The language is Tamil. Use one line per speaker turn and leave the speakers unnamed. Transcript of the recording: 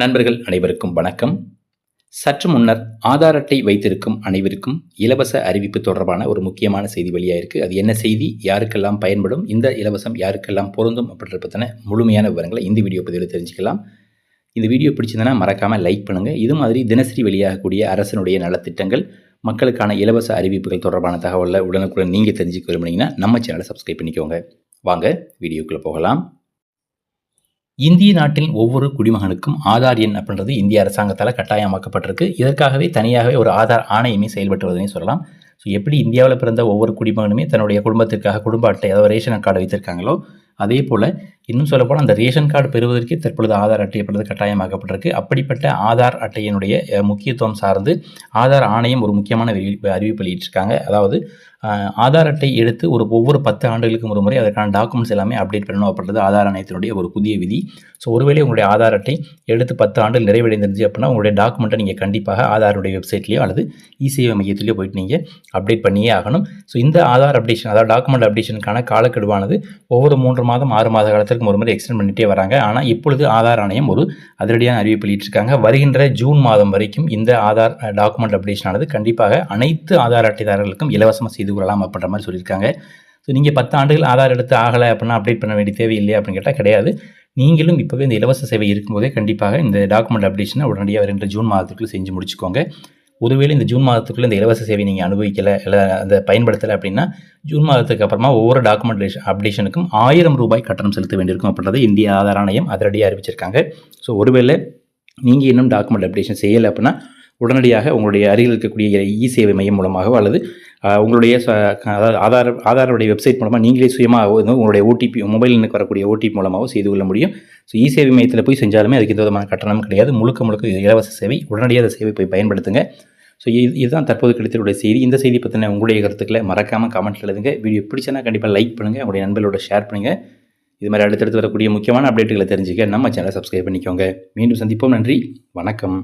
நண்பர்கள் அனைவருக்கும் வணக்கம். சற்று முன்னர் ஆதார் அட்டை வைத்திருக்கும் அனைவருக்கும் இலவச அறிவிப்பு தொடர்பான ஒரு முக்கியமான செய்தி வெளியாயிருக்கு. அது என்ன செய்தி, யாருக்கெல்லாம் பயன்படும், இந்த இலவசம் யாருக்கெல்லாம் பொருந்தும் அப்படின்ற பற்றின முழுமையான விவரங்களை இந்த வீடியோ பதிவில் தெரிஞ்சுக்கலாம். இந்த வீடியோ பிடிச்சிருந்தனா மறக்காமல் லைக் பண்ணுங்கள். இது மாதிரி தினசரி வெளியாகக்கூடிய அரசினுடைய நலத்திட்டங்கள், மக்களுக்கான இலவச அறிவிப்புகள் தொடர்பான தகவலை உடனுக்குடன் நீங்கள் தெரிஞ்சுக்க விரும்புனீங்கன்னா நம்ம சேனலை சப்ஸ்கிரைப் பண்ணிக்கோங்க. வாங்க வீடியோக்குள்ளே போகலாம். இந்திய நாட்டின் ஒவ்வொரு குடிமகனுக்கும் ஆதார் எண் அப்படின்றது இந்திய அரசாங்கத்தால் கட்டாயமாக்கப்பட்டிருக்கு. இதற்காகவே தனியாகவே ஒரு ஆதார் ஆணையமே செயல்பட்டு வருதுன்னு சொல்லலாம். ஸோ எப்படி இந்தியாவில் பிறந்த ஒவ்வொரு குடிமகனுமே தன்னுடைய குடும்பத்திற்காக குடும்ப அட்டை, அதாவது ரேஷன் கார்டு வைத்திருக்காங்களோ, அதே போல் இன்னும் சொல்லப்போனால் அந்த ரேஷன் கார்டு பெறுவதற்கே தற்பொழுது ஆதார் அட்டை அப்படின்றது கட்டாயமாக்கப்பட்டிருக்கு. அப்படிப்பட்ட ஆதார் அட்டையினுடைய முக்கியத்துவம் சார்ந்து ஆதார் ஆணையம் ஒரு முக்கியமான அறிவிப்பு வெளியிட்டிருக்காங்க. அதாவது ஆதார் அட்டை எடுத்து ஒவ்வொரு 10 ஆண்டுகளுக்கும் ஒரு முறை அதற்கான டாக்குமெண்ட்ஸ் எல்லாமே அப்டேட் பண்ணணும் அப்படின்றது ஆதார் ஆணையத்தினுடைய ஒரு புதிய விதி. ஸோ ஒருவேளை உங்களுடைய ஆதார் அட்டை எடுத்து 10 ஆண்டுகள் நிறைவடைந்துருச்சு அப்படின்னா உங்களுடைய டாக்குமெண்ட்டை நீங்கள் கண்டிப்பாக ஆதாருடைய வெப்சைட்லேயோ அல்லது இ-சேவை மையத்திலேயோ போயிட்டு நீங்கள் அப்டேட் பண்ணியே ஆகணும். ஸோ இந்த ஆதார் அப்டேஷன், அதாவது டாக்குமெண்ட் அப்டேஷனுக்கான காலக்கெடுவானது ஒவ்வொரு 3 மாதம் 6 மாத காலத்திற்கு ஒரு முறை எக்ஸ்டெண்ட் பண்ணிகிட்டே வராங்க. ஆனால் இப்பொழுது ஆதார் ஆணையம் ஒரு அதிரடியான அறிவிப்பு வெளியிட்டிருக்காங்க. வருகின்ற ஜூன் மாதம் வரைக்கும் இந்த ஆதார் டாக்குமெண்ட் அப்டேஷனானது கண்டிப்பாக அனைத்து ஆதார் அட்டைதாரர்களுக்கும் இலவசமாக செய்து கொள்ளலாம் அப்படின்ற மாதிரி சொல்லியிருக்காங்க. ஸோ நீங்கள் 10 ஆண்டுகள் ஆதார் எடுத்து ஆகலை அப்படின்னா அப்டேட் பண்ண வேண்டிய தேவையில்லையா அப்படின்னு கேட்டால் கிடையாது. நீங்களும் இப்போவே இந்த இலவச சேவை இருக்கும்போதே கண்டிப்பாக இந்த டாக்குமெண்ட் அப்டேஷனை உடனடியாக வருகின்ற ஜூன் மாதத்துக்குள்ளே செஞ்சு முடிச்சுக்கோங்க. ஒருவேளை இந்த ஜூன் மாதத்துக்குள்ளே இந்த இலவச சேவை நீங்கள் அனுபவிக்கலை, இல்லை அதை பயன்படுத்தலை அப்படின்னா ஜூன் மாதத்துக்கு அப்புறமா ஒவ்வொரு டாக்குமெண்ட் அப்டேஷனுக்கும் 1000 ரூபாய் கட்டணம் செலுத்த வேண்டியிருக்கும் அப்படின்றத இந்திய ஆதார் ஆணையம் அதிரடியாக அறிவிச்சிருக்காங்க. ஸோ ஒருவேளை நீங்கள் இன்னும் டாக்குமெண்ட் அப்டேஷன் செய்யலை அப்படின்னா உடனடியாக உங்களுடைய அருகில் இருக்கக்கூடிய இ-சேவை மையம் மூலமாகவோ அல்லது உங்களுடைய ஆதாருடைய வெப்சைட் மூலமாக நீங்களே சுயமாக உங்களுடைய ஓடிபி, மொபைல் எண்ணுக்கு வரக்கூடிய ஓடிபி மூலமாகவும் செய்து கொள்ள முடியும். ஸோ இ-சேவை மையத்தில் போய் செஞ்சாலுமே அதுக்கு எந்த விதமான கட்டணம் கிடையாது. முழுக்க இலவச சேவை. உடனடியாக அந்த சேவை போய் பயன்படுத்துங்க. ஸோ இதுதான் தற்போது கிடைத்தக்கூடிய செய்தி. இந்த செய்தி பற்றின உங்களுடைய கருத்துக்களை மறக்காமல் கமெண்ட்டில் எழுதுங்க. வீடியோ பிடிச்சனா கண்டிப்பாக லைக் பண்ணுங்கள், உங்களுடைய நண்பர்களோட ஷேர் பண்ணுங்கள். இது மாதிரி அடுத்தடுத்து வரக்கூடிய முக்கியமான அப்டேட்டுகளை தெரிஞ்சுக்க நம்ம சேனலை சப்ஸ்கிரைப் பண்ணிக்கோங்க. மீண்டும் சந்திப்போம். நன்றி, வணக்கம்.